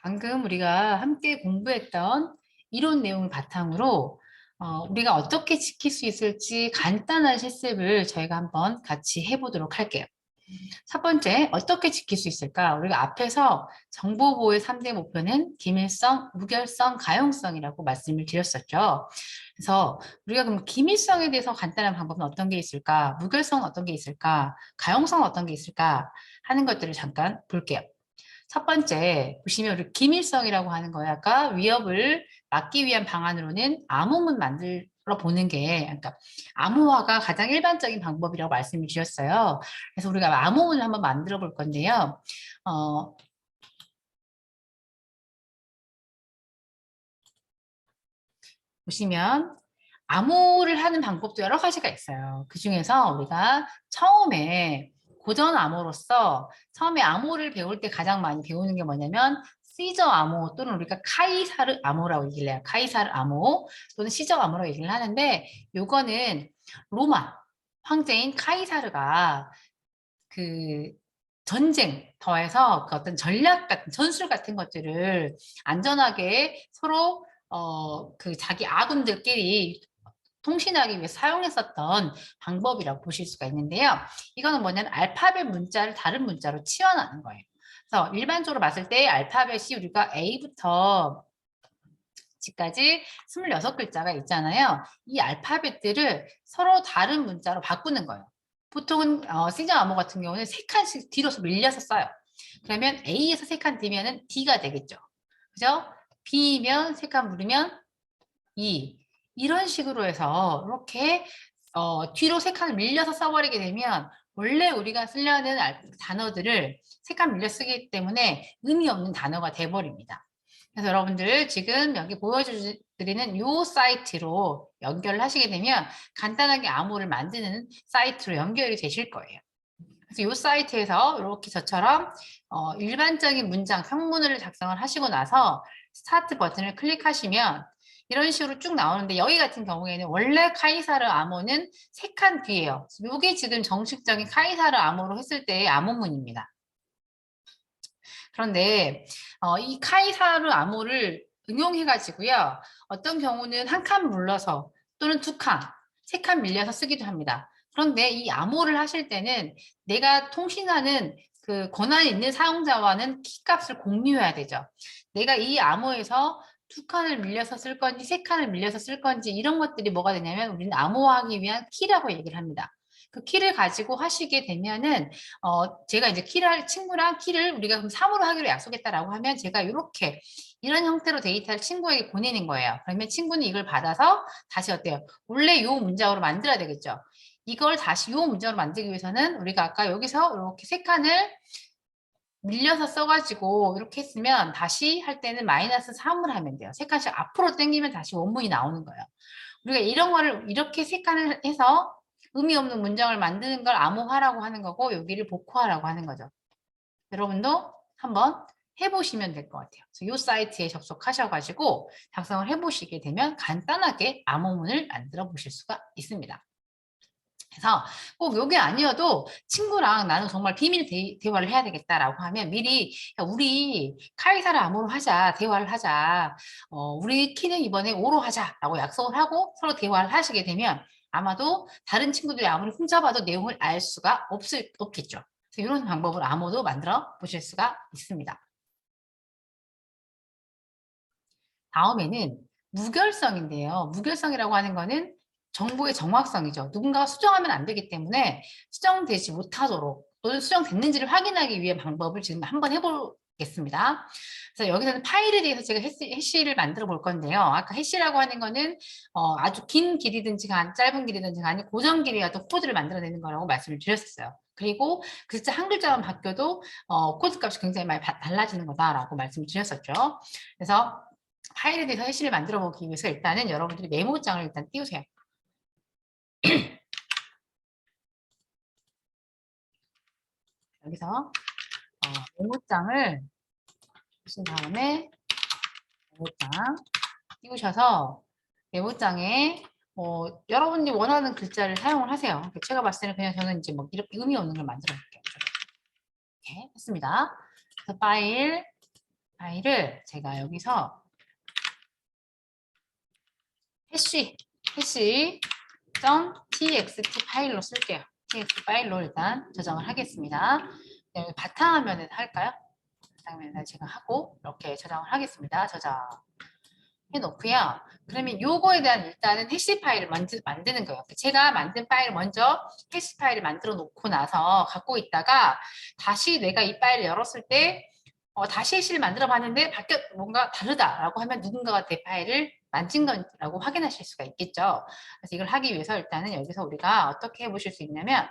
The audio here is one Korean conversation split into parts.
방금 우리가 함께 공부했던 이론 내용을 바탕으로 우리가 어떻게 지킬 수 있을지 간단한 실습을 저희가 한번 같이 해보도록 할게요. 첫 번째, 어떻게 지킬 수 있을까? 우리가 앞에서 정보보호의 3대 목표는 기밀성, 무결성, 가용성이라고 말씀을 드렸었죠. 그래서 우리가 그럼 기밀성에 대해서 간단한 방법은 어떤 게 있을까? 무결성은 어떤 게 있을까? 가용성은 어떤 게 있을까? 하는 것들을 잠깐 볼게요. 첫 번째 보시면 우리 기밀성이라고 하는 거예요. 아까 위협을 막기 위한 방안으로는 암호문 만들어 보는 게, 그러니까 암호화가 가장 일반적인 방법이라고 말씀을 드렸어요. 그래서 우리가 암호문을 한번 만들어 볼 건데요. 어, 보시면 암호를 하는 방법도 여러 가지가 있어요. 그 중에서 우리가 처음에 고전 암호로서 처음에 암호를 배울 때 가장 많이 배우는 게 뭐냐면 시저 암호 또는 우리가 카이사르 암호라고 얘기를 해요. 카이사르 암호 또는 시저 암호라고 얘기를 하는데 요거는 로마 황제인 카이사르가 그 전쟁 더해서 그 어떤 전략 같은 전술 같은 것들을 안전하게 서로 그 자기 아군들끼리 통신하기 위해 사용했었던 방법이라고 보실 수가 있는데요. 이거는 뭐냐면 알파벳 문자를 다른 문자로 치환하는 거예요. 그래서 일반적으로 봤을 때 알파벳이 우리가 A부터 G까지 26글자가 있잖아요. 이 알파벳들을 서로 다른 문자로 바꾸는 거예요. 보통은 시저 암호 같은 경우는 3칸씩 뒤로서 밀려서 써요. 그러면 A에서 3칸 뒤면은 D가 되겠죠. 그죠? B면 3칸 물으면 E. 이런 식으로 해서 이렇게 뒤로 3칸을 밀려서 써버리게 되면 원래 우리가 쓰려는 단어들을 3칸 밀려 쓰기 때문에 의미 없는 단어가 돼버립니다. 그래서 여러분들 지금 여기 보여드리는 이 사이트로 연결을 하시게 되면 간단하게 암호를 만드는 사이트로 연결이 되실 거예요. 그래서 이 사이트에서 이렇게 저처럼 일반적인 문장, 평문을 작성을 하시고 나서 스타트 버튼을 클릭하시면 이런 식으로 쭉 나오는데 여기 같은 경우에는 원래 카이사르 암호는 3칸 뒤에요. 이게 지금 정식적인 카이사르 암호로 했을 때의 암호문입니다. 그런데 이 카이사르 암호를 응용해가지고요. 어떤 경우는 한 칸 물러서 또는 2칸, 3칸 밀려서 쓰기도 합니다. 그런데 이 암호를 하실 때는 내가 통신하는 그 권한이 있는 사용자와는 키값을 공유해야 되죠. 내가 이 암호에서 2칸을 밀려서 쓸 건지 3칸을 밀려서 쓸 건지 이런 것들이 뭐가 되냐면 우리는 암호화하기 위한 키라고 얘기를 합니다. 그 키를 가지고 하시게 되면은 제가 이제 친구랑 키를 우리가 그럼 3으로 하기로 약속했다라고 하면 제가 이렇게 이런 형태로 데이터를 친구에게 보내는 거예요. 그러면 친구는 이걸 받아서 다시 어때요? 원래 이 문장으로 만들어야 되겠죠. 이걸 다시 이 문장으로 만들기 위해서는 우리가 아까 여기서 이렇게 3칸을 밀려서 써가지고 이렇게 했으면 다시 할 때는 마이너스 3을 하면 돼요. 3칸씩 앞으로 당기면 다시 원문이 나오는 거예요. 우리가 이런 거를 이렇게 3칸을 해서 의미 없는 문장을 만드는 걸 암호화라고 하는 거고 여기를 복호화라고 하는 거죠. 여러분도 한번 해보시면 될 것 같아요. 그래서 이 사이트에 접속하셔가지고 작성을 해보시게 되면 간단하게 암호문을 만들어 보실 수가 있습니다. 그래서 꼭 이게 아니어도 친구랑 나는 정말 비밀 대화를 해야 되겠다라고 하면 미리 야, 우리 카이사를 암호로 하자, 대화를 하자. 우리 키는 이번에 5로 하자라고 약속을 하고 서로 대화를 하시게 되면 아마도 다른 친구들이 아무리 훔쳐봐도 내용을 알 수가 없겠죠. 그래서 이런 방법으로 암호도 만들어 보실 수가 있습니다. 다음에는 무결성인데요. 무결성이라고 하는 거는 정보의 정확성이죠. 누군가가 수정하면 안 되기 때문에 수정되지 못하도록 또는 수정됐는지를 확인하기 위한 방법을 지금 한번 해보겠습니다. 그래서 여기서는 파일에 대해서 제가 해시를 만들어 볼 건데요. 아까 해시라고 하는 거는 아주 긴 길이든지 짧은 길이든지 간에 고정 길이의 어떤 코드를 만들어내는 거라고 말씀을 드렸었어요. 그리고 글자 한 글자만 바뀌어도 코드 값이 굉장히 많이 달라지는 거다라고 말씀을 드렸었죠. 그래서 파일에 대해서 해시를 만들어 보기 위해서 일단은 여러분들이 메모장을 일단 띄우세요. 여기서 메모장을 주신 다음에 메모장 띄우셔서 메모장에 여러분들이 원하는 글자를 사용을 하세요. 제가 봤을 때는 그냥 저는 이제 뭐 이렇게 의미 없는 걸 만들어 볼게요. 이렇게 했습니다. 그래서 파일 파일을 제가 여기서 해시.txt 파일로 쓸게요. txt 파일로 일단 저장을 하겠습니다. 여기 바탕화면에 할까요? 바탕화면에 제가 하고 이렇게 저장을 하겠습니다. 저장 해놓고요. 그러면 요거에 대한 일단은 해시 파일을 만드는 거예요. 제가 만든 파일을 먼저 해시 파일을 만들어 놓고 나서 갖고 있다가 다시 내가 이 파일을 열었을 때 다시 해시를 만들어 봤는데 뭔가 다르다라고 하면 누군가가 내 파일을 만진 거라고 확인하실 수가 있겠죠. 그래서 이걸 하기 위해서 일단은 여기서 우리가 어떻게 해보실 수 있냐면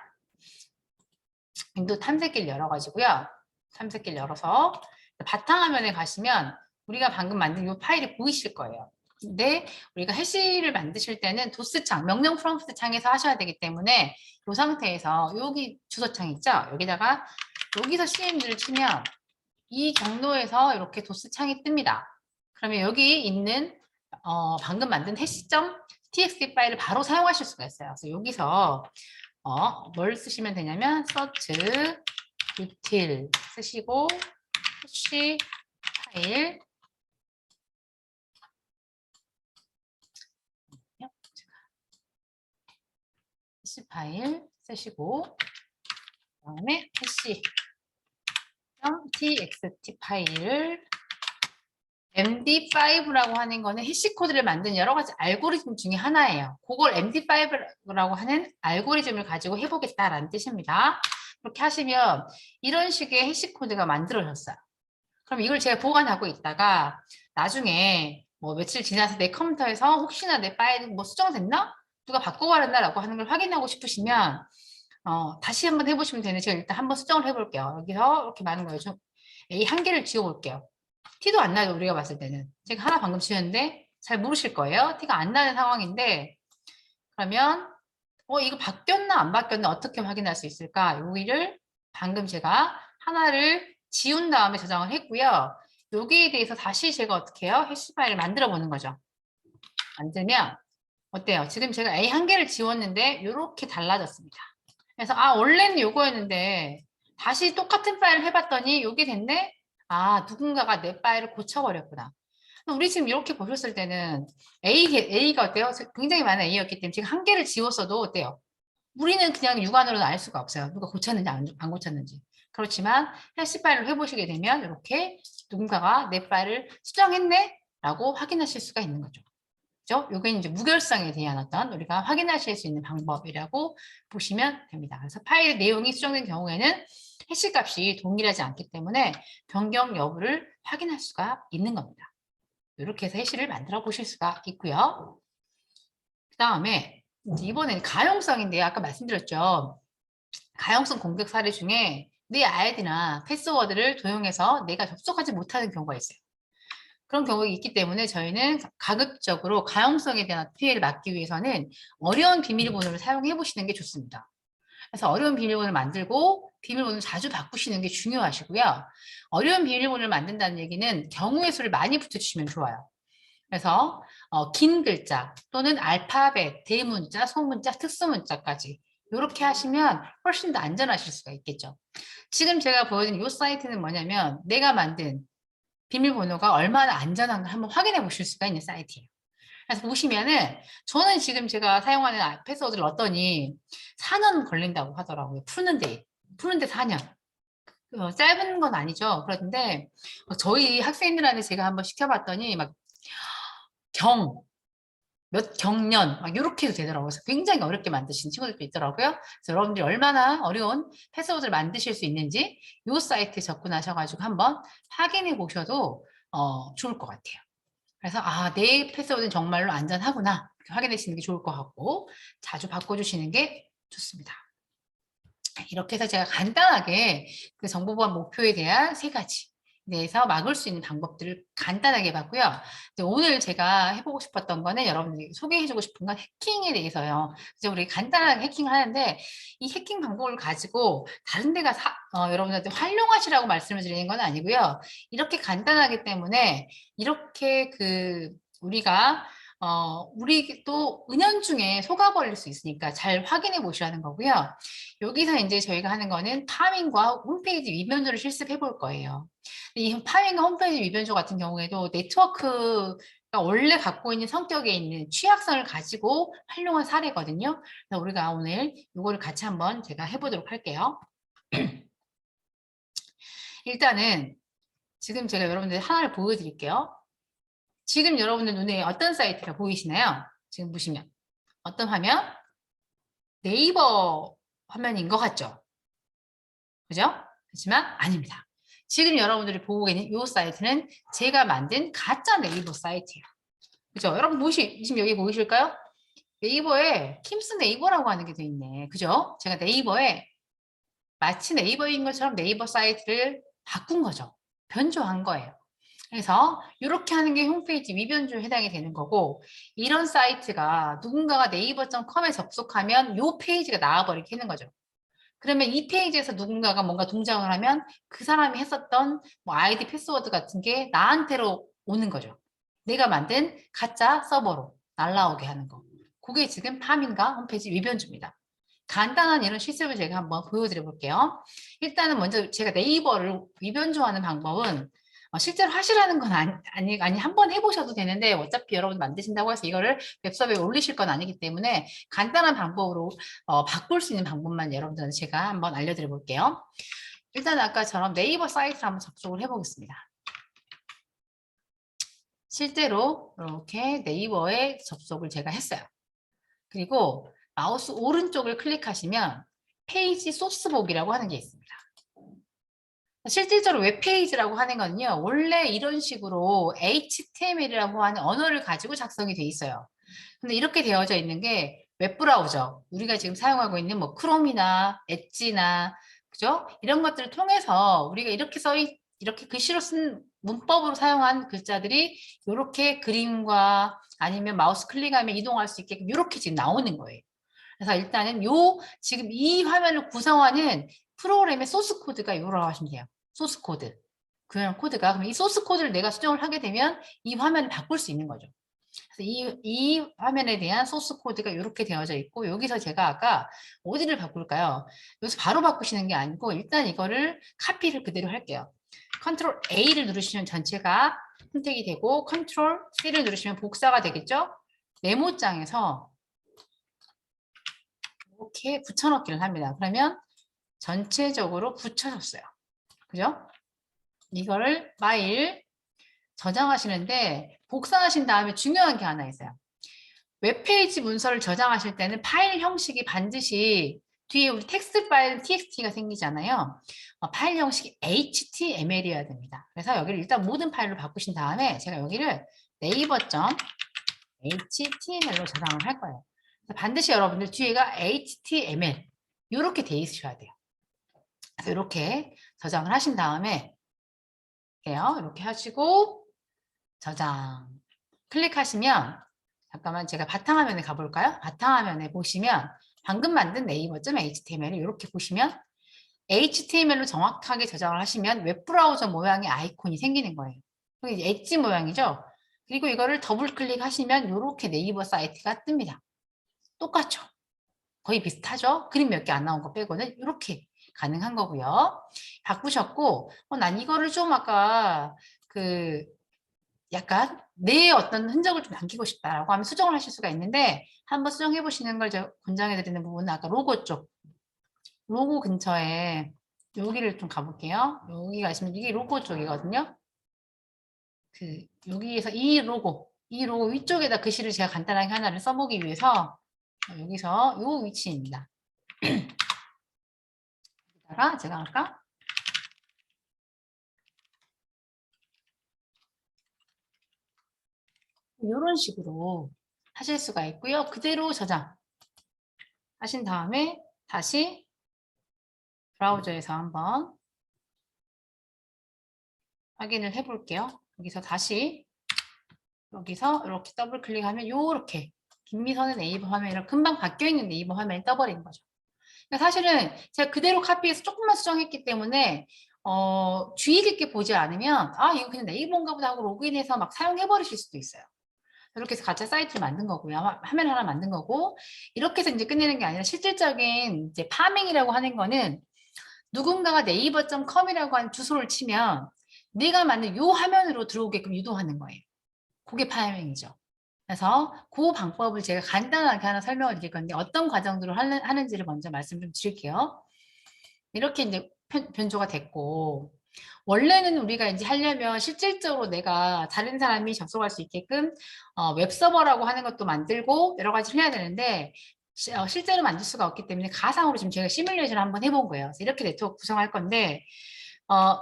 윈도우 탐색기를 열어가지고요. 탐색기를 열어서 바탕화면에 가시면 우리가 방금 만든 이 파일이 보이실 거예요. 근데 우리가 해시를 만드실 때는 도스창, 명령 프롬프트 창에서 하셔야 되기 때문에 이 상태에서 여기 주소창 있죠? 여기서 cmd를 치면 이 경로에서 이렇게 도스창이 뜹니다. 그러면 여기 있는 방금 만든 해시.txt 파일을 바로 사용하실 수가 있어요. 그래서 여기서 뭘 쓰시면 되냐면 search util 쓰시고 해시 파일 해시 파일 쓰시고 그다음에 해시.txt 파일을 MD5라고 하는 거는 해시 코드를 만든 여러 가지 알고리즘 중에 하나예요. 그걸 MD5라고 하는 알고리즘을 가지고 해보겠다라는 뜻입니다. 그렇게 하시면 이런 식의 해시 코드가 만들어졌어요. 그럼 이걸 제가 보관하고 있다가 나중에 뭐 며칠 지나서 내 컴퓨터에서 혹시나 내 파일이 뭐 수정됐나? 누가 바꿔버렸나라고 하는 걸 확인하고 싶으시면 다시 한번 해보시면 되는데 제가 일단 한번 수정을 해볼게요. 여기서 이렇게 많은 거예요. 좀 A 한 개를 지워볼게요. 티도 안 나죠, 우리가 봤을 때는. 제가 하나 방금 지웠는데 잘 모르실 거예요. 티가 안 나는 상황인데 그러면 이거 바뀌었나 안 바뀌었나 어떻게 확인할 수 있을까? 여기를 방금 제가 하나를 지운 다음에 저장을 했고요. 여기에 대해서 다시 제가 어떻게 해요? 해시 파일을 만들어 보는 거죠. 만들면 어때요? 지금 제가 A 한 개를 지웠는데 이렇게 달라졌습니다. 그래서 원래는 이거였는데 다시 똑같은 파일을 해봤더니 이게 됐네? 누군가가 내 파일을 고쳐버렸구나. 우리 지금 이렇게 보셨을 때는 A가 어때요? 굉장히 많은 A였기 때문에 지금 한 개를 지웠어도 어때요? 우리는 그냥 육안으로는 알 수가 없어요. 누가 고쳤는지 안 고쳤는지. 그렇지만 해시 파일을 해보시게 되면 이렇게 누군가가 내 파일을 수정했네? 라고 확인하실 수가 있는 거죠. 그죠? 요게 이제 무결성에 대한 어떤 우리가 확인하실 수 있는 방법이라고 보시면 됩니다. 그래서 파일 내용이 수정된 경우에는 해시 값이 동일하지 않기 때문에 변경 여부를 확인할 수가 있는 겁니다. 이렇게 해서 해시를 만들어 보실 수가 있고요. 그 다음에 이번에는 가용성인데요. 아까 말씀드렸죠. 가용성 공격 사례 중에 내 아이디나 패스워드를 도용해서 내가 접속하지 못하는 경우가 있어요. 그런 경우가 있기 때문에 저희는 가급적으로 가용성에 대한 피해를 막기 위해서는 어려운 비밀번호를 사용해 보시는 게 좋습니다. 그래서 어려운 비밀번호를 만들고 비밀번호를 자주 바꾸시는 게 중요하시고요. 어려운 비밀번호를 만든다는 얘기는 경우의 수를 많이 붙여주시면 좋아요. 그래서 긴 글자 또는 알파벳, 대문자, 소문자, 특수문자까지 이렇게 하시면 훨씬 더 안전하실 수가 있겠죠. 지금 제가 보여준 이 사이트는 뭐냐면 내가 만든 비밀번호가 얼마나 안전한가 한번 확인해 보실 수가 있는 사이트예요. 그래서 보시면은 저는 지금 제가 사용하는 패스워드를 넣었더니 4년 걸린다고 하더라고요. 푸는데 4년. 짧은 건 아니죠. 그런데 저희 학생들한테 제가 한번 시켜봤더니 막 몇 경년 막 이렇게 해도 되더라고요. 그래서 굉장히 어렵게 만드신 친구들도 있더라고요. 그래서 여러분들이 얼마나 어려운 패스워드를 만드실 수 있는지 이 사이트에 접근하셔가지고 한번 확인해 보셔도 좋을 것 같아요. 그래서 내 패스워드는 정말로 안전하구나 확인하시는 게 좋을 것 같고 자주 바꿔주시는 게 좋습니다. 이렇게 해서 제가 간단하게 그 정보보안 목표에 대한 3가지 대해서 막을 수 있는 방법들을 간단하게 봤고요. 오늘 제가 해보고 싶었던 거는 여러분들이 소개해주고 싶은 건 해킹에 대해서요. 그래서 우리 간단하게 해킹을 하는데 이 해킹 방법을 가지고 다른 데 가서 여러분들한테 활용하시라고 말씀을 드리는 건 아니고요. 이렇게 간단하기 때문에 이렇게 우리가 우리 또 은연중에 속아버릴 수 있으니까 잘 확인해 보시라는 거고요. 여기서 이제 저희가 하는 거는 파밍과 홈페이지 위변조를 실습해 볼 거예요. 이 파밍과 홈페이지 위변조 같은 경우에도 네트워크가 원래 갖고 있는 성격에 있는 취약성을 가지고 활용한 사례거든요. 그래서 우리가 오늘 이거를 같이 한번 제가 해보도록 할게요. 일단은 지금 제가 여러분들 하나를 보여드릴게요. 지금 여러분들 눈에 어떤 사이트가 보이시나요? 지금 보시면 어떤 화면? 네이버 화면인 것 같죠? 그죠? 그렇지만 아닙니다. 지금 여러분들이 보고 계신 이 사이트는 제가 만든 가짜 네이버 사이트예요. 그죠? 여러분 지금 여기 보이실까요? 네이버에 킴스 네이버라고 하는 게 돼 있네. 그죠? 제가 네이버에 마치 네이버인 것처럼 네이버 사이트를 바꾼 거죠. 변조한 거예요. 그래서 이렇게 하는 게 홈페이지 위변조에 해당이 되는 거고, 이런 사이트가 누군가가 네이버.com에 접속하면 이 페이지가 나와버리게 하는 거죠. 그러면 이 페이지에서 누군가가 뭔가 동작을 하면 그 사람이 했었던 뭐 아이디 패스워드 같은 게 나한테로 오는 거죠. 내가 만든 가짜 서버로 날라오게 하는 거. 그게 지금 파밍과 홈페이지 위변조입니다. 간단한 이런 실습을 제가 한번 보여드려 볼게요. 일단은 먼저 제가 네이버를 위변조하는 방법은 실제로 하시라는 건 아니 한번 해보셔도 되는데 어차피 여러분 만드신다고 해서 이거를 웹서버에 올리실 건 아니기 때문에 간단한 방법으로 바꿀 수 있는 방법만 여러분들한테 제가 한번 알려드려 볼게요. 일단 아까처럼 네이버 사이트를 한번 접속을 해보겠습니다. 실제로 이렇게 네이버에 접속을 제가 했어요. 그리고 마우스 오른쪽을 클릭하시면 페이지 소스 보기라고 하는 게 있습니다. 실질적으로 웹페이지라고 하는 거는요, 원래 이런 식으로 HTML이라고 하는 언어를 가지고 작성이 돼 있어요. 근데 이렇게 되어져 있는 게 웹브라우저, 우리가 지금 사용하고 있는 뭐 크롬이나 엣지나, 그죠? 이런 것들을 통해서 우리가 이렇게 글씨로 쓴 문법으로 사용한 글자들이 이렇게 그림과 아니면 마우스 클릭하면 이동할 수 있게끔 이렇게 지금 나오는 거예요. 그래서 일단은 지금 이 화면을 구성하는 프로그램의 소스 코드가 이거라고 하시면 돼요. 소스 코드. 그냥 코드가. 그럼 이 소스 코드를 내가 수정을 하게 되면 이 화면을 바꿀 수 있는 거죠. 그래서 이 화면에 대한 소스 코드가 이렇게 되어져 있고, 여기서 제가 아까 어디를 바꿀까요? 여기서 바로 바꾸시는 게 아니고 일단 이거를 카피를 그대로 할게요. 컨트롤 A를 누르시면 전체가 선택이 되고, 컨트롤 C를 누르시면 복사가 되겠죠? 메모장에서 이렇게 붙여넣기를 합니다. 그러면 전체적으로 붙여졌어요. 그죠? 이거를 파일 저장하시는데 복사하신 다음에 중요한 게 하나 있어요. 웹페이지 문서를 저장하실 때는 파일 형식이 반드시 뒤에 우리 텍스트 파일 txt가 생기잖아요. 파일 형식이 html이어야 됩니다. 그래서 여기를 일단 모든 파일로 바꾸신 다음에 제가 여기를 naver.html로 저장을 할 거예요. 반드시 여러분들 뒤에가 html 이렇게 돼 있으셔야 돼요. 그래서 이렇게 저장을 하신 다음에 이렇게 하시고 저장 클릭하시면, 잠깐만 제가 바탕화면에 가볼까요? 바탕화면에 보시면 방금 만든 네이버.html을 이렇게 보시면 HTML로 정확하게 저장을 하시면 웹브라우저 모양의 아이콘이 생기는 거예요. 이게 엣지 모양이죠? 그리고 이거를 더블 클릭하시면 이렇게 네이버 사이트가 뜹니다. 똑같죠? 거의 비슷하죠? 그림 몇 개 안 나온 거 빼고는 이렇게 가능한 거고요. 바꾸셨고, 난 이거를 좀 아까 약간 내 어떤 흔적을 좀 남기고 싶다라고 하면 수정을 하실 수가 있는데, 한번 수정해 보시는 걸 제가 권장해 드리는 부분은 아까 로고 쪽, 로고 근처에 여기를 좀 가볼게요. 여기가 있으면 이게 로고 쪽이거든요. 여기에서 이 로고 위쪽에다 글씨를 제가 간단하게 하나를 써보기 위해서 여기서 이 위치입니다. 여기다가 제가 아까 이런 식으로 하실 수가 있고요. 그대로 저장 하신 다음에 다시 브라우저에서 한번 확인을 해 볼게요. 여기서 다시 여기서 이렇게 더블 클릭하면 이렇게 김미선의 네이버 화면이랑 금방 바뀌어 있는 네이버 화면이 떠버리는 거죠. 그러니까 사실은 제가 그대로 카피해서 조금만 수정했기 때문에 주의 깊게 보지 않으면 이거 그냥 네이버인가 보다 하고 로그인해서 막 사용해 버리실 수도 있어요. 이렇게 해서 가짜 사이트를 만든 거고요. 화면 하나 만든 거고, 이렇게 해서 이제 끝내는 게 아니라 실질적인 이제 파밍이라고 하는 거는 누군가가 네이버.com이라고 하는 주소를 치면 내가 만든 요 화면으로 들어오게끔 유도하는 거예요. 그게 파밍이죠. 그래서 그 방법을 제가 간단하게 하나 설명을 드릴 건데 어떤 과정들을 하는지를 먼저 말씀 좀 드릴게요. 이렇게 이제 변조가 됐고, 원래는 우리가 이제 하려면 실질적으로 내가 다른 사람이 접속할 수 있게끔 웹서버라고 하는 것도 만들고 여러 가지를 해야 되는데 실제로 만들 수가 없기 때문에 가상으로 지금 제가 시뮬레이션을 한번 해본 거예요. 그래서 이렇게 네트워크 구성할 건데 어,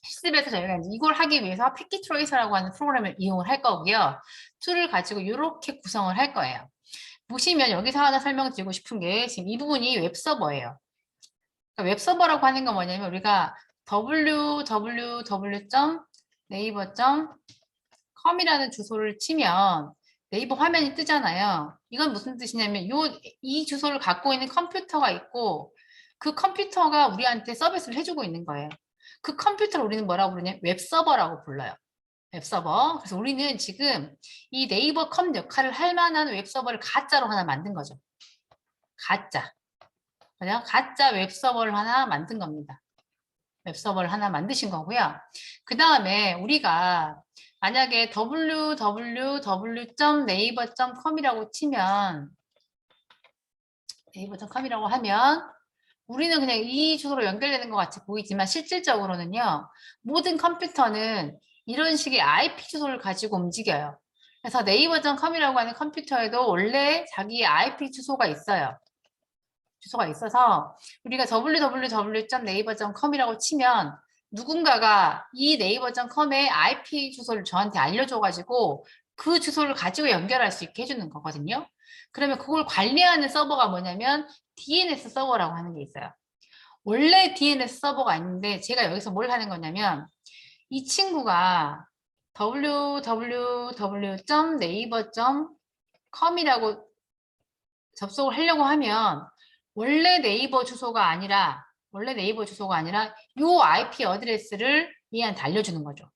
실습에서 저희가 이제 이걸 하기 위해서 패킷 트레이서라고 하는 프로그램을 이용을 할 거고요. 툴을 가지고 이렇게 구성을 할 거예요. 보시면 여기서 하나 설명드리고 싶은 게 지금 이 부분이 웹서버예요. 그러니까 웹서버라고 하는 건 뭐냐면 우리가 www.naver.com이라는 주소를 치면 네이버 화면이 뜨잖아요. 이건 무슨 뜻이냐면 이 주소를 갖고 있는 컴퓨터가 있고 그 컴퓨터가 우리한테 서비스를 해주고 있는 거예요. 그 컴퓨터를 우리는 뭐라고 부르냐면 웹서버라고 불러요. 웹서버. 그래서 우리는 지금 이 네이버컴 역할을 할 만한 웹서버를 가짜로 하나 만든 거죠. 가짜. 그냥 가짜 웹서버를 하나 만든 겁니다. 웹서버를 하나 만드신 거고요. 그 다음에 우리가 만약에 www.naver.com이라고 치면 naver.com이라고 하면 우리는 그냥 이 주소로 연결되는 것 같이 보이지만 실질적으로는요. 모든 컴퓨터는 이런 식의 IP 주소를 가지고 움직여요. 그래서 네이버.com이라고 하는 컴퓨터에도 원래 자기의 IP 주소가 있어요. 주소가 있어서 우리가 www.naver.com이라고 치면 누군가가 이 naver.com의 IP 주소를 저한테 알려줘가지고 그 주소를 가지고 연결할 수 있게 해주는 거거든요. 그러면 그걸 관리하는 서버가 뭐냐면 DNS 서버라고 하는 게 있어요. 원래 DNS 서버가 있는데 제가 여기서 뭘 하는 거냐면 이 친구가 www.naver.com이라고 접속을 하려고 하면 원래 네이버 주소가 아니라 요 IP 어드레스를 얘한테 알려주는 거죠.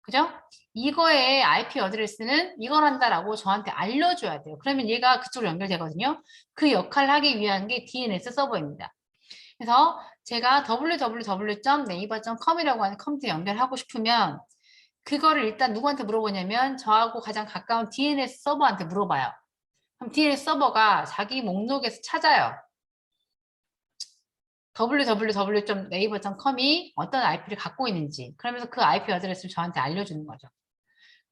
그죠? 이거의 IP 어드레스는 이걸 한다라고 저한테 알려줘야 돼요. 그러면 얘가 그쪽으로 연결되거든요. 그 역할을 하기 위한 게 DNS 서버입니다. 그래서 제가 www.naver.com이라고 하는 컴퓨터 연결하고 싶으면 그거를 일단 누구한테 물어보냐면 저하고 가장 가까운 DNS 서버한테 물어봐요. 그럼 DNS 서버가 자기 목록에서 찾아요. www.naver.com이 어떤 IP를 갖고 있는지. 그러면서 그 IP 어드레스를 저한테 알려주는 거죠.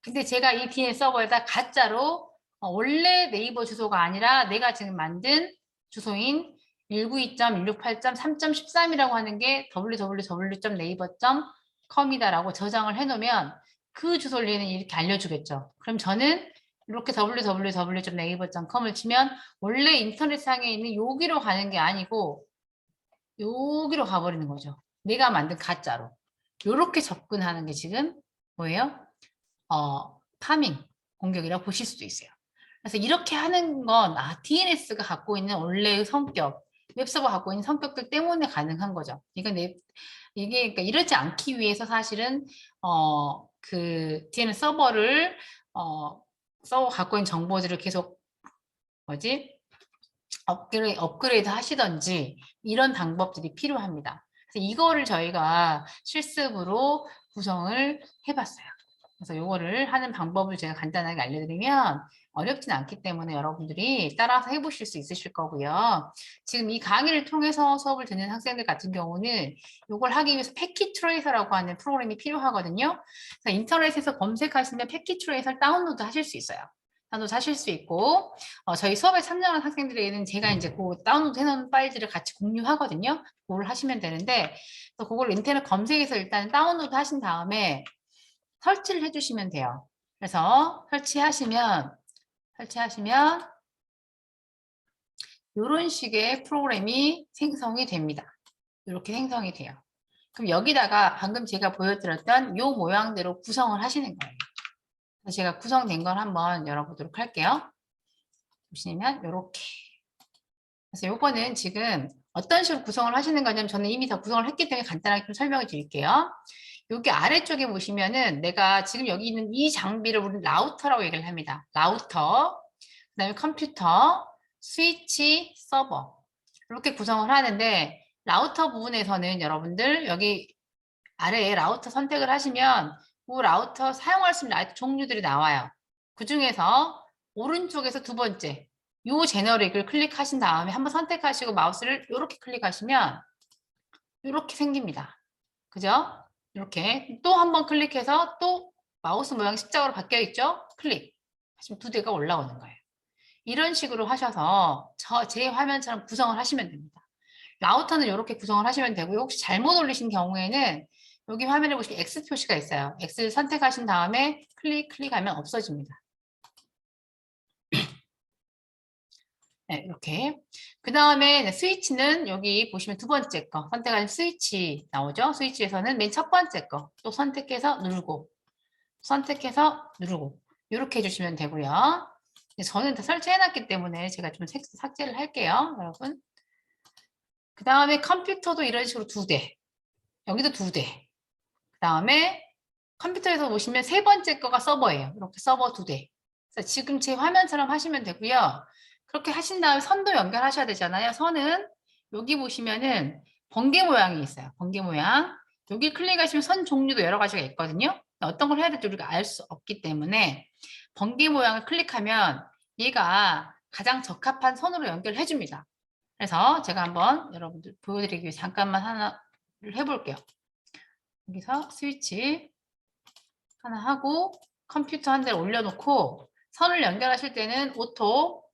근데 제가 이 DNS 서버에다 가짜로 원래 네이버 주소가 아니라 내가 지금 만든 주소인 192.168.3.13이라고 하는 게 www.naver.com이다라고 저장을 해놓으면 그 주소를 얘는 이렇게 알려주겠죠. 그럼 저는 이렇게 www.naver.com을 치면 원래 인터넷상에 있는 여기로 가는 게 아니고 여기로 가버리는 거죠. 내가 만든 가짜로. 이렇게 접근하는 게 지금 뭐예요? 파밍 공격이라고 보실 수도 있어요. 그래서 이렇게 하는 건 DNS가 갖고 있는 원래의 성격, 웹서버가 갖고 있는 성격들 때문에 가능한 거죠. 이게 그러니까 이러지 않기 위해서 사실은 그 DNS 서버를 서버 갖고 있는 정보들을 계속 업그레이드 하시던지 이런 방법들이 필요합니다. 그래서 이거를 저희가 실습으로 구성을 해봤어요. 그래서 이거를 하는 방법을 제가 간단하게 알려드리면 어렵진 않기 때문에 여러분들이 따라서 해보실 수 있으실 거고요. 지금 이 강의를 통해서 수업을 듣는 학생들 같은 경우는 이걸 하기 위해서 패킷 트레이서라고 하는 프로그램이 필요하거든요. 그래서 인터넷에서 검색하시면 패킷 트레이서를 다운로드 하실 수 있어요. 다운로드 하실 수 있고 저희 수업에 참여하는 학생들에게는 제가 이제 그 다운로드 해놓은 파일들을 같이 공유하거든요. 그걸 하시면 되는데 그걸 인터넷 검색해서 일단 다운로드 하신 다음에 설치를 해주시면 돼요. 그래서 설치하시면 이런 식의 프로그램이 생성이 됩니다. 이렇게 생성이 돼요. 그럼 여기다가 방금 제가 보여드렸던 이 모양대로 구성을 하시는 거예요. 제가 구성된 걸 한번 열어보도록 할게요. 보시면 이렇게. 그래서 요거는 지금 어떤 식으로 구성을 하시는 거냐면 저는 이미 다 구성을 했기 때문에 간단하게 좀 설명을 드릴게요. 여기 아래쪽에 보시면은 내가 지금 여기 있는 이 장비를 우리는 라우터라고 얘기를 합니다. 라우터, 그다음에 컴퓨터, 스위치, 서버 이렇게 구성을 하는데 라우터 부분에서는 여러분들 여기 아래에 라우터 선택을 하시면 그 라우터 사용할 수 있는 라우터 종류들이 나와요. 그 중에서 오른쪽에서 두 번째 요 제너릭을 클릭하신 다음에 한번 선택하시고 마우스를 이렇게 클릭하시면 이렇게 생깁니다. 그죠? 이렇게 또 한번 클릭해서 또 마우스 모양이 십자가로 바뀌어 있죠? 클릭 하시면 두 대가 올라오는 거예요. 이런 식으로 하셔서 제 화면처럼 구성을 하시면 됩니다. 라우터는 이렇게 구성을 하시면 되고요. 혹시 잘못 올리신 경우에는 여기 화면에 보시면 X 표시가 있어요. X를 선택하신 다음에 클릭하면 없어집니다. 네, 이렇게. 그 다음에 스위치는 여기 보시면 두 번째 거 선택하신 스위치 나오죠? 스위치에서는 맨 첫 번째 거 또 선택해서 누르고 선택해서 누르고 이렇게 해주시면 되고요. 저는 다 설치해놨기 때문에 제가 좀 삭제를 할게요, 여러분. 그 다음에 컴퓨터도 이런 식으로 두 대, 여기도 두 대. 그 다음에 컴퓨터에서 보시면 세 번째 거가 서버예요. 이렇게 서버 두 대. 그래서 지금 제 화면처럼 하시면 되고요. 그렇게 하신 다음에 선도 연결하셔야 되잖아요. 선은 여기 보시면은 번개 모양이 있어요. 번개 모양. 여기 클릭하시면 선 종류도 여러 가지가 있거든요. 어떤 걸 해야 될지 우리가 알 수 없기 때문에 번개 모양을 클릭하면 얘가 가장 적합한 선으로 연결해 줍니다. 그래서 제가 한번 여러분들 보여드리기 위해서 잠깐만 하나를 해볼게요. 여기서 스위치 하나 하고 컴퓨터 한 대를 올려놓고 선을 연결하실 때는 오토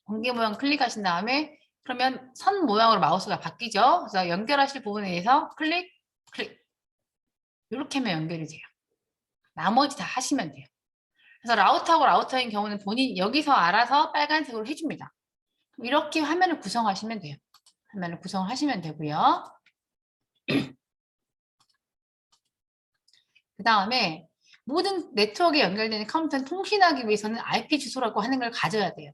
번개 모양 클릭하신 다음에 그러면 선 모양으로 마우스가 바뀌죠. 그래서 연결하실 부분에 대해서 클릭 이렇게 하면 연결이 돼요. 나머지 다 하시면 돼요. 그래서 라우터하고 라우터인 경우는 본인 여기서 알아서 빨간색으로 해줍니다. 이렇게 화면을 구성하시면 돼요. 화면을 구성을 하시면 되고요. 그 다음에 모든 네트워크에 연결되는 컴퓨터는 통신하기 위해서는 IP 주소라고 하는 걸 가져야 돼요.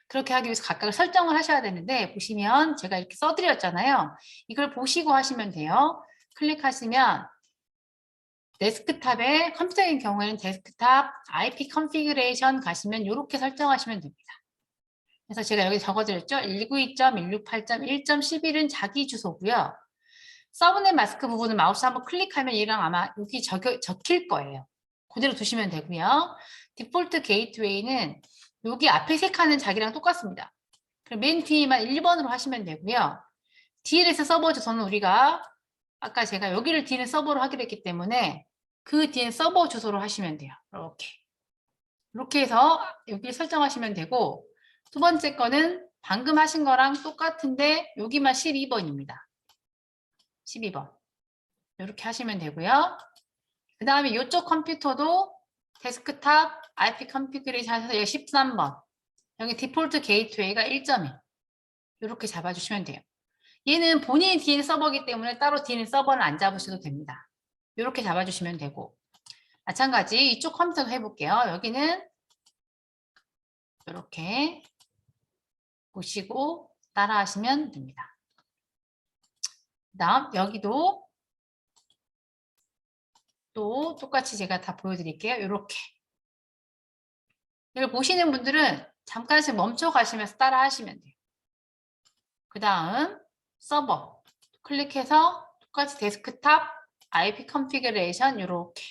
그렇게 하기 위해서 각각 설정을 하셔야 되는데 보시면 제가 이렇게 써드렸잖아요. 이걸 보시고 하시면 돼요. 클릭하시면 데스크탑에 컴퓨터인 경우에는 데스크탑 IP 컨피그레이션 가시면 이렇게 설정하시면 됩니다. 그래서 제가 여기 적어드렸죠. 192.168.1.11은 자기 주소고요. 서브넷 마스크 부분은 마우스 한번 클릭하면 얘랑 아마 여기 적힐 거예요. 그대로 두시면 되고요. 디폴트 게이트웨이는 여기 앞에 세 칸은 자기랑 똑같습니다. 그럼 맨 뒤에만 1번으로 하시면 되고요. DNS 서버 주소는 우리가 아까 제가 여기를 DNS 서버로 하기로 했기 때문에 그 DNS 서버 주소로 하시면 돼요. 이렇게 해서 여기를 설정하시면 되고 두 번째 거는 방금 하신 거랑 똑같은데 여기만 12번입니다. 12번. 이렇게 하시면 되고요. 그 다음에 이쪽 컴퓨터도 데스크탑 IP 컨피그레이션 하셔서 여기 13번. 여기 디폴트 게이트웨이가 1.1. 이렇게 잡아주시면 돼요. 얘는 본인이 DNS 서버이기 때문에 따로 DNS 서버는 안 잡으셔도 됩니다. 이렇게 잡아주시면 되고 마찬가지 이쪽 컴퓨터도 해볼게요. 여기는 이렇게 보시고 따라 하시면 됩니다. 그 다음 여기도 또 똑같이 제가 다 보여드릴게요. 이렇게 이걸 보시는 분들은 잠깐씩 멈춰 가시면서 따라 하시면 돼요. 그 다음 서버 클릭해서 똑같이 데스크탑 IP 컨피그레이션 이렇게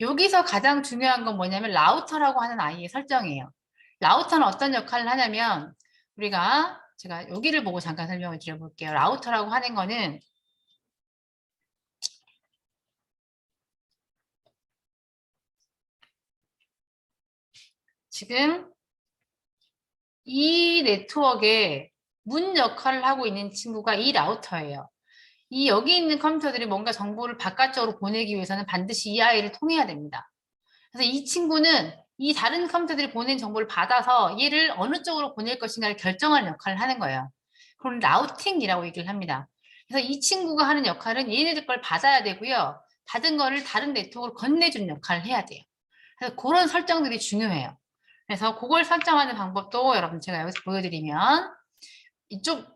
여기서 가장 중요한 건 뭐냐면 라우터라고 하는 아이의 설정이에요. 라우터는 어떤 역할을 하냐면 제가 여기를 보고 잠깐 설명을 드려볼게요. 라우터라고 하는 거는 지금 이 네트워크에 문 역할을 하고 있는 친구가 이 라우터예요. 여기 있는 컴퓨터들이 뭔가 정보를 바깥쪽으로 보내기 위해서는 반드시 이 아이를 통해야 됩니다. 그래서 이 친구는 이 다른 컴퓨터들이 보낸 정보를 받아서 얘를 어느 쪽으로 보낼 것인가를 결정하는 역할을 하는 거예요. 그럼 라우팅이라고 얘기를 합니다. 그래서 이 친구가 하는 역할은 얘네들 걸 받아야 되고요. 받은 거를 다른 네트워크로 건네주는 역할을 해야 돼요. 그래서 그런 설정들이 중요해요. 그래서 그걸 설정하는 방법도 여러분 제가 여기서 보여드리면 이쪽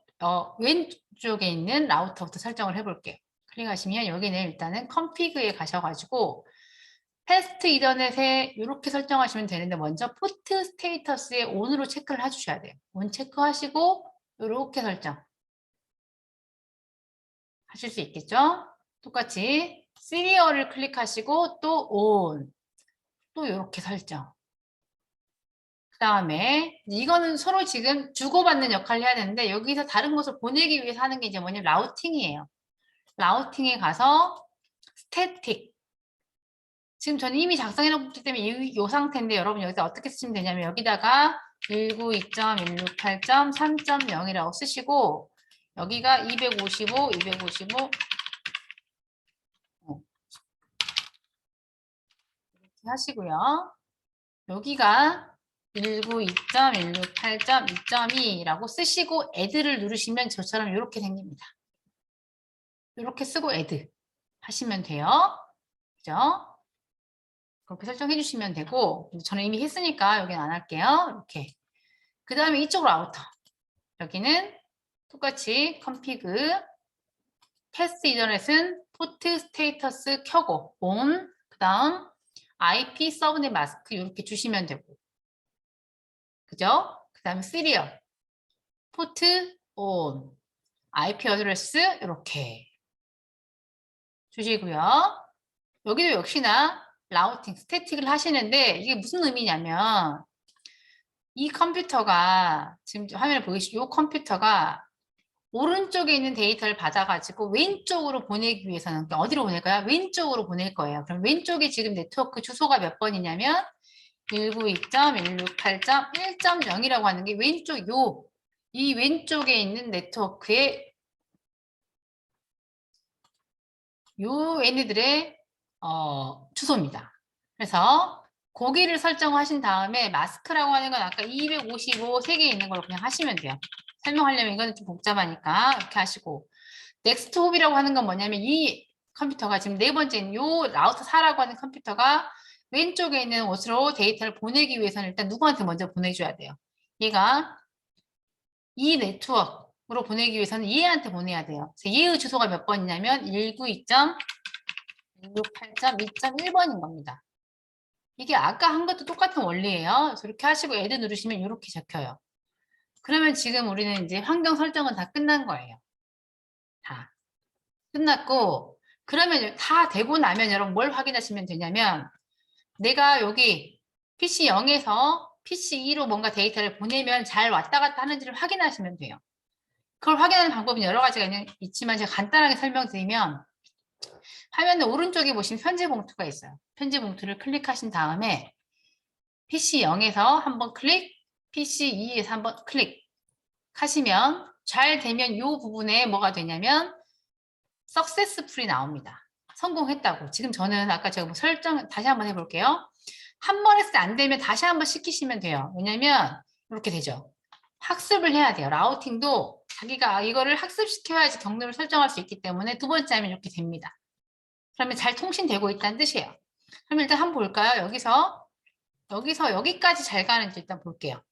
왼쪽에 있는 라우터부터 설정을 해볼게요. 클릭하시면 여기는 일단은 컨피그에 가셔가지고 패스트 이더넷에 이렇게 설정하시면 되는데 먼저 포트 스테이터스에 ON으로 체크를 해주셔야 돼요. ON 체크하시고 이렇게 설정 하실 수 있겠죠? 똑같이 시리얼을 클릭하시고 또 ON 또 이렇게 설정. 그 다음에 이거는 서로 지금 주고받는 역할을 해야 되는데 여기서 다른 곳을 보내기 위해서 하는 게 이제 뭐냐면 라우팅이에요. 라우팅에 가서 스태틱. 지금 저는 이미 작성해 놓기 때문에 이 상태인데 여러분 여기서 어떻게 쓰시면 되냐면 여기다가 192.168.3.0이라고 쓰시고 여기가 255, 255 이렇게 하시고요. 여기가 192.168.2.2라고 쓰시고 add를 누르시면 저처럼 이렇게 생깁니다. 이렇게 쓰고 add 하시면 돼요. 그죠? 그렇게 설정해 주시면 되고 저는 이미 했으니까 여기는 안 할게요. 이렇게. 그 다음에 이쪽으로 아우터. 여기는 똑같이 컨피그 패스 이더넷은 포트 스테이터스 켜고 on 그 다음 IP 서브넷 마스크 이렇게 주시면 되고 그죠? 그 다음에 시리얼 포트 on IP 어드레스 이렇게 주시고요. 여기도 역시나 라우팅 스태틱을 하시는데 이게 무슨 의미냐면 이 컴퓨터가 지금 화면에 보이시죠? 이 컴퓨터가 오른쪽에 있는 데이터를 받아가지고 왼쪽으로 보내기 위해서는 어디로 보낼까요? 왼쪽으로 보낼 거예요. 그럼 왼쪽에 지금 네트워크 주소가 몇 번이냐면 192.168.1.0이라고 하는 게 왼쪽 이 왼쪽에 있는 네트워크의 요 얘네들의 주소입니다. 그래서 거기를 설정하신 다음에 마스크라고 하는 건 아까 255 3개 있는 걸로 그냥 하시면 돼요. 설명하려면 이거는 좀 복잡하니까 이렇게 하시고 넥스트 홉이라고 하는 건 뭐냐면 이 컴퓨터가 지금 네 번째인 요 라우터 4라고 하는 컴퓨터가 왼쪽에 있는 곳으로 데이터를 보내기 위해서는 일단 누구한테 먼저 보내줘야 돼요. 얘가 이 네트워크로 보내기 위해서는 얘한테 보내야 돼요. 그래서 얘의 주소가 몇 번이냐면 192.168.2.1번인 겁니다. 이게 아까 한 것도 똑같은 원리예요. 그래서 이렇게 하시고 애드 누르시면 이렇게 적혀요. 그러면 지금 우리는 이제 환경 설정은 다 끝난 거예요. 다 끝났고 그러면 다 되고 나면 여러분 뭘 확인하시면 되냐면 내가 여기 PC 0에서 PC 2로 뭔가 데이터를 보내면 잘 왔다 갔다 하는지를 확인하시면 돼요. 그걸 확인하는 방법은 여러 가지가 있지만 제가 간단하게 설명드리면 화면 오른쪽에 보시면 편지 봉투가 있어요. 편지 봉투를 클릭하신 다음에 PC 0에서 한번 클릭, PC 2에서 한번 클릭 하시면 잘 되면 이 부분에 뭐가 되냐면 successfully 나옵니다. 성공했다고. 지금 저는 아까 제가 뭐 설정 다시 한번 해볼게요. 한 번 했을 때 안 되면 다시 한번 시키시면 돼요. 왜냐면 이렇게 되죠. 학습을 해야 돼요. 라우팅도 자기가 이거를 학습시켜야지 경로를 설정할 수 있기 때문에 두 번째 하면 이렇게 됩니다. 그러면 잘 통신되고 있다는 뜻이에요. 그럼 일단 한번 볼까요? 여기서 여기까지 잘 가는지 일단 볼게요.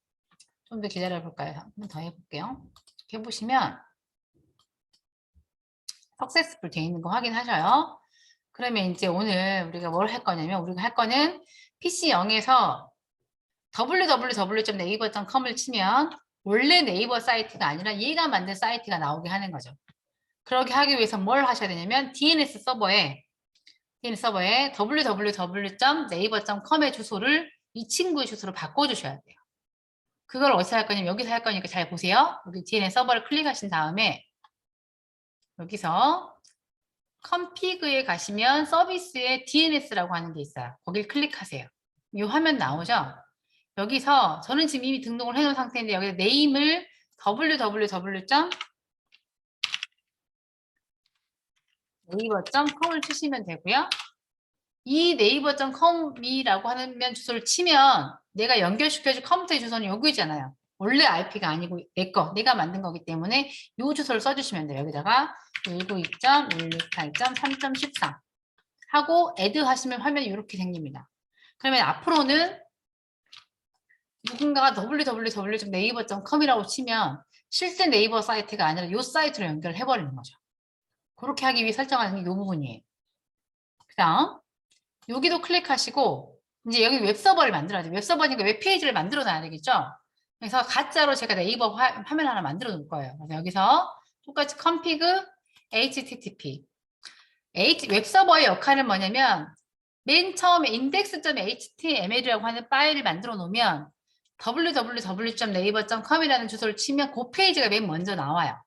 좀 더 기다려 볼까요? 한 번 더 해볼게요. 이렇게 해보시면 석세스풀 되어 있는 거 확인하셔요. 그러면 이제 오늘 우리가 뭘 할 거냐면 우리가 할 거는 PC 0에서 www.naver.com을 치면 원래 네이버 사이트가 아니라 얘가 만든 사이트가 나오게 하는 거죠. 그렇게 하기 위해서 뭘 하셔야 되냐면 DNS 서버에 www.naver.com의 주소를 이 친구의 주소로 바꿔주셔야 돼요. 그걸 어디서 할 거냐면 여기서 할 거니까 잘 보세요. 여기 DNS 서버를 클릭하신 다음에 여기서 컨피그에 가시면 서비스에 DNS라고 하는 게 있어요. 거길 클릭하세요. 이 화면 나오죠? 여기서 저는 지금 이미 등록을 해놓은 상태인데 여기 네임을 www.naver.com을 치시면 되고요. 이 naver.com이라고 하는 주소를 치면 내가 연결시켜줄 컴퓨터의 주소는 여기잖아요. 원래 IP가 아니고 내가 만든 거기 때문에 이 주소를 써주시면 돼요. 여기다가 192.168.3.13 하고 add 하시면 화면이 이렇게 생깁니다. 그러면 앞으로는 누군가가 www.naver.com이라고 치면 실제 네이버 사이트가 아니라 이 사이트로 연결을 해버리는 거죠. 그렇게 하기 위해 설정하는 게 이 부분이에요. 그 다음 여기도 클릭하시고 이제 여기 웹서버를 만들어야 돼요. 웹서버니까 웹페이지를 만들어 놔야 되겠죠. 그래서 가짜로 제가 네이버 화면 하나 만들어 놓을 거예요. 그래서 여기서 똑같이 config http 웹서버의 역할은 뭐냐면 맨 처음에 index.html이라고 하는 파일을 만들어 놓으면 www.naver.com이라는 주소를 치면 그 페이지가 맨 먼저 나와요.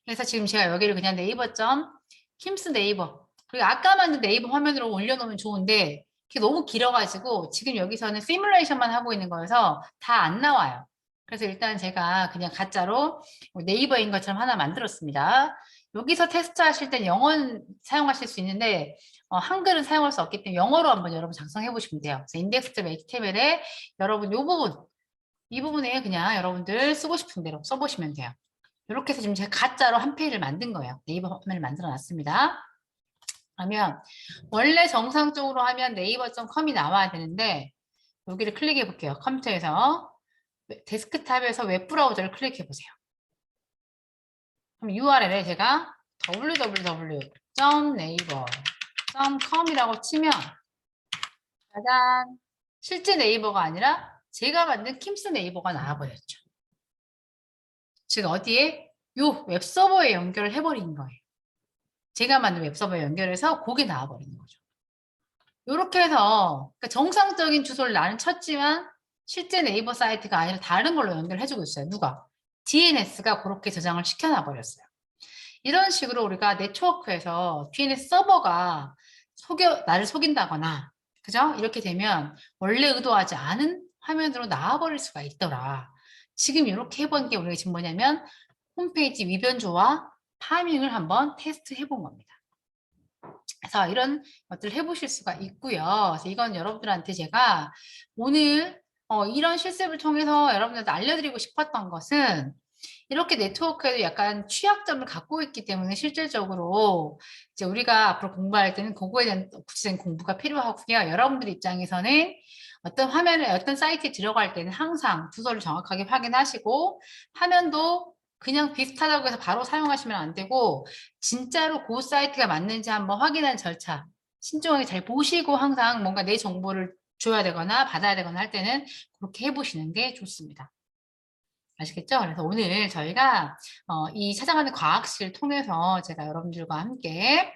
그래서 지금 제가 여기를 그냥 naver.kim's 네이버 그리고 아까 만든 네이버 화면으로 올려놓으면 좋은데 그게 너무 길어가지고 지금 여기서는 시뮬레이션만 하고 있는 거여서 다 안 나와요. 그래서 일단 제가 그냥 가짜로 네이버인 것처럼 하나 만들었습니다. 여기서 테스트 하실 땐 영어는 사용하실 수 있는데 한글은 사용할 수 없기 때문에 영어로 한번 여러분 작성해 보시면 돼요. 그래서 index.html에 여러분 이 부분에 그냥 여러분들 쓰고 싶은 대로 써보시면 돼요. 이렇게 해서 지금 제가 가짜로 한 페이지를 만든 거예요. 네이버 화면을 만들어 놨습니다. 그러면 원래 정상적으로 하면 네이버.com이 나와야 되는데 여기를 클릭해 볼게요. 컴퓨터에서 데스크탑에서 웹브라우저를 클릭해 보세요. 그럼 URL에 제가 www.naver.com이라고 치면 짜잔 실제 네이버가 아니라 제가 만든 킴스 네이버가 나와버렸죠. 즉 어디에? 요 웹서버에 연결을 해버린 거예요. 제가 만든 웹서버에 연결해서 그게 나와버리는 거죠. 이렇게 해서 그러니까 정상적인 주소를 나는 쳤지만 실제 네이버 사이트가 아니라 다른 걸로 연결해주고 있어요. 누가? DNS가 그렇게 저장을 시켜놔버렸어요. 이런 식으로 우리가 네트워크에서 DNS 서버가 나를 속인다거나 그죠? 이렇게 되면 원래 의도하지 않은 화면으로 나와버릴 수가 있더라. 지금 이렇게 해본 게 우리가 지금 뭐냐면 홈페이지 위변조와 파밍을 한번 테스트 해본 겁니다. 그래서 이런 것들을 해보실 수가 있고요. 그래서 이건 여러분들한테 제가 오늘 이런 실습을 통해서 여러분들한테 알려드리고 싶었던 것은 이렇게 네트워크에도 약간 취약점을 갖고 있기 때문에 실질적으로 이제 우리가 앞으로 공부할 때는 그거에 대한 구체적인 공부가 필요하고요. 여러분들 입장에서는 어떤 화면에 어떤 사이트에 들어갈 때는 항상 주소를 정확하게 확인하시고 화면도 그냥 비슷하다고 해서 바로 사용하시면 안 되고 진짜로 그 사이트가 맞는지 한번 확인하는 절차 신중하게 잘 보시고 항상 뭔가 내 정보를 줘야 되거나 받아야 되거나 할 때는 그렇게 해보시는 게 좋습니다. 아시겠죠? 그래서 오늘 저희가 이 찾아가는 과학실 통해서 제가 여러분들과 함께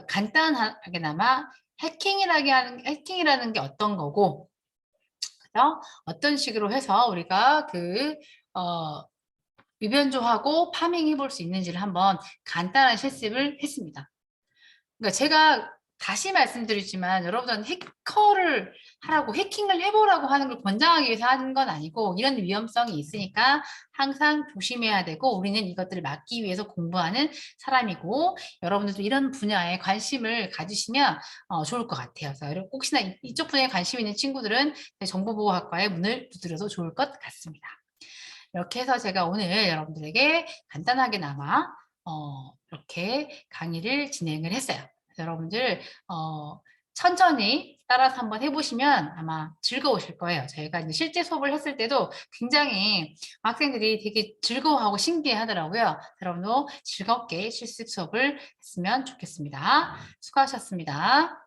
간단하게나마 해킹이라는 게 어떤 거고 그래서 어떤 식으로 해서 우리가 위변조하고 파밍 해볼 수 있는지를 한번 간단한 실습을 했습니다. 그러니까 제가 다시 말씀드리지만 여러분들은 해커를 하라고 해킹을 해보라고 하는 걸 권장하기 위해서 하는 건 아니고 이런 위험성이 있으니까 항상 조심해야 되고 우리는 이것들을 막기 위해서 공부하는 사람이고 여러분들도 이런 분야에 관심을 가지시면 좋을 것 같아요. 그래서 혹시나 이쪽 분야에 관심 있는 친구들은 정보보호학과에 문을 두드려도 좋을 것 같습니다. 이렇게 해서 제가 오늘 여러분들에게 간단하게나마 이렇게 강의를 진행을 했어요. 여러분들 천천히 따라서 한번 해보시면 아마 즐거우실 거예요. 저희가 이제 실제 수업을 했을 때도 굉장히 학생들이 되게 즐거워하고 신기해 하더라고요. 여러분도 즐겁게 실습 수업을 했으면 좋겠습니다. 수고하셨습니다.